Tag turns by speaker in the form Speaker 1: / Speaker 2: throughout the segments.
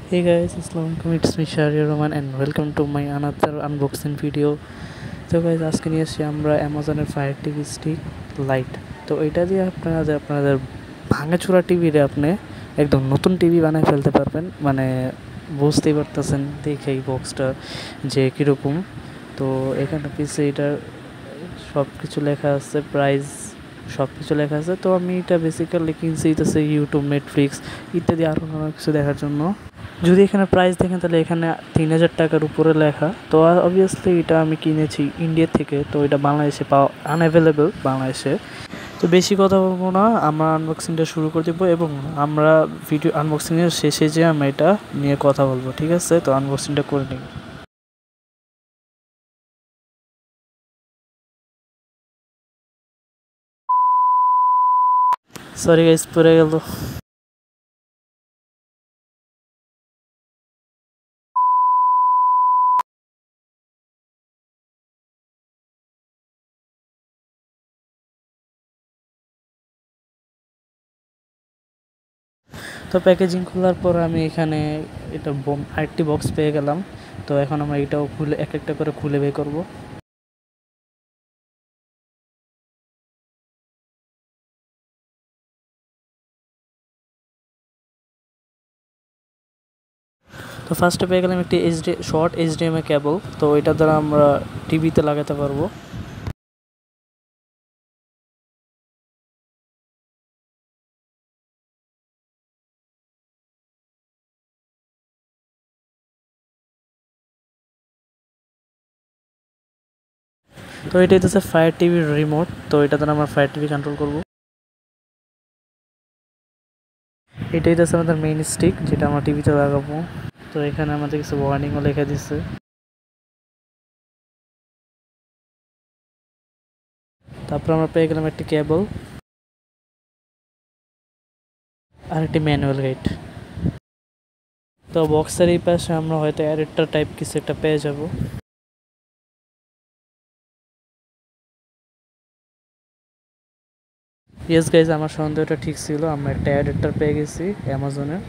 Speaker 1: Hey guys, Assalamualaikum. It's me Shahriar Rahman and welcome to my another unboxing video. তো guys আজকে নিয়ে এসেছি আমরা অ্যামাজনের ফায়ার টিভি স্টিক লাইট। তো এটা দিয়ে আপনাদের ভাঙাচোরা টিভিতে আপনি একদম নতুন টিভি বানিয়ে ফেলতে পারবেন। মানে বুঝতেই পারতেছেন দেখে এই বক্সটা যে কীরকম। তো এখানে পিছিয়ে এটার সব কিছু লেখা আছে, প্রাইস সব কিছু লেখা আছে। তো আমি এটা বেসিক্যালি কিনছি হচ্ছে ইউটিউব, নেটফ্লিক্স ইত্যাদি আরও অনেক কিছু দেখার জন্য। যদি এখানে প্রাইস দেখেন তাহলে এখানে ৩,০০০ টাকার উপরে লেখা। তো অবভিয়াসলি এটা আমি কিনেছি ইন্ডিয়া থেকে, তো এটা বাংলাদেশে পাওয়া আনঅ্যাভেলেবল বাংলাদেশে। তো বেশি কথা বলবো না, আমরা আনবক্সিংটা শুরু করে দেবো এবং আমরা ভিডিও আনবক্সিংয়ের শেষে যে আমরা এটা নিয়ে কথা বলবো, ঠিক আছে? তো আনবক্সিংটা করে নিই। সরি গাইস, পড়ে গেল। তো প্যাকেজিং খোলার পর আমি এখানে এটা আরেকটি বক্স পেয়ে গেলাম। তো এখন আমরা এটাও খুলে এক একটা করে খুলে বের করবো। তো ফার্স্টে পেয়ে গেলাম একটি শর্ট এইচডিএমআই কেবল। তো এটা দ্বারা আমরা টিভিতে লাগাতে পারবো। তো এটা হচ্ছে ফায়ার টিভির রিমোট। তো এটা দ্বারা আমরা ফায়ার টিভি কন্ট্রোল করব। এটাই হচ্ছে আমাদের মেইন স্টিক, যেটা আমরা টিভিতে লাগাবো। তো এখানে আমাদের কিছু ওয়ার্নিংও লেখা দিচ্ছে। তারপর আমরা পেয়ে গেলাম একটি কেবল আর একটি ম্যানুয়াল গাইড। তো বক্সের এই পাশে আমরা হয়তো অ্যাডাপ্টার টাইপ কিছু একটা পেয়ে যাব। ইয়েস গাইজ, আমার সন্দেহটা ঠিক ছিল, আমরা একটা অ্যাডাপ্টার পেয়ে গেছি অ্যামাজনের।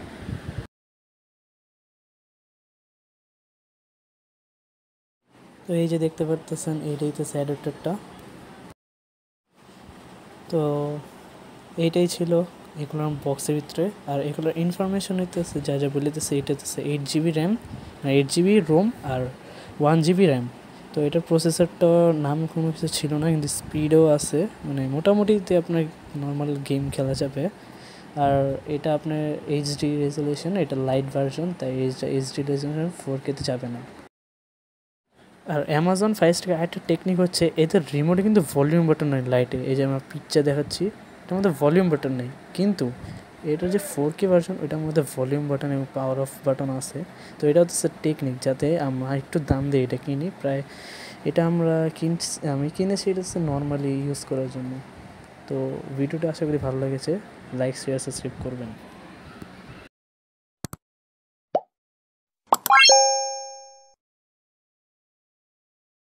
Speaker 1: তো এই যে দেখতে পারতেছেন, এইটাই তো অ্যাডাপ্টারটা। তো এইটাই ছিল এগুলোর বক্সের ভিতরে। আর এগুলোর ইনফরমেশন হইতেছে যা যা বলিতেছে, এটা হচ্ছে 8 GB র্যাম, 8 GB রোম আর 1 GB র্যাম। তো এটার প্রসেসরটার নাম কোনো কিছু ছিল না, কিন্তু স্পিডও আছে, মানে মোটামুটিতে আপনার নর্মাল গেম খেলা যাবে। আর এটা আপনার এইচডি রেজলিউশন, এটা লাইট ভার্সন, তাই এইচডি রেজলিউশন 4K-তে যাবে না। আর অ্যামাজন ফায়ার স্টিকের একটা টেকনিক হচ্ছে, এদের রিমোটে কিন্তু ভলিউম বাটন নেই লাইটে। এই যে আমরা পিকচার দেখাচ্ছি, এটার মধ্যে ভলিউম বাটন নেই, কিন্তু এটার যে 4K ভার্সন ওইটার মধ্যে ভলিউম বাটন এবং পাওয়ার অফ বাটন আছে। তো এটা হচ্ছে টেকনিক, যাতে আমরা একটু দাম দিয়ে এটা কিনি। প্রায় এটা আমি কিনেছি, এটা হচ্ছে নর্মালি ইউজ করার জন্য। তো ভিডিওটা আশা করি ভালো লেগেছে। লাইক, শেয়ার, সাবস্ক্রাইব করবেন।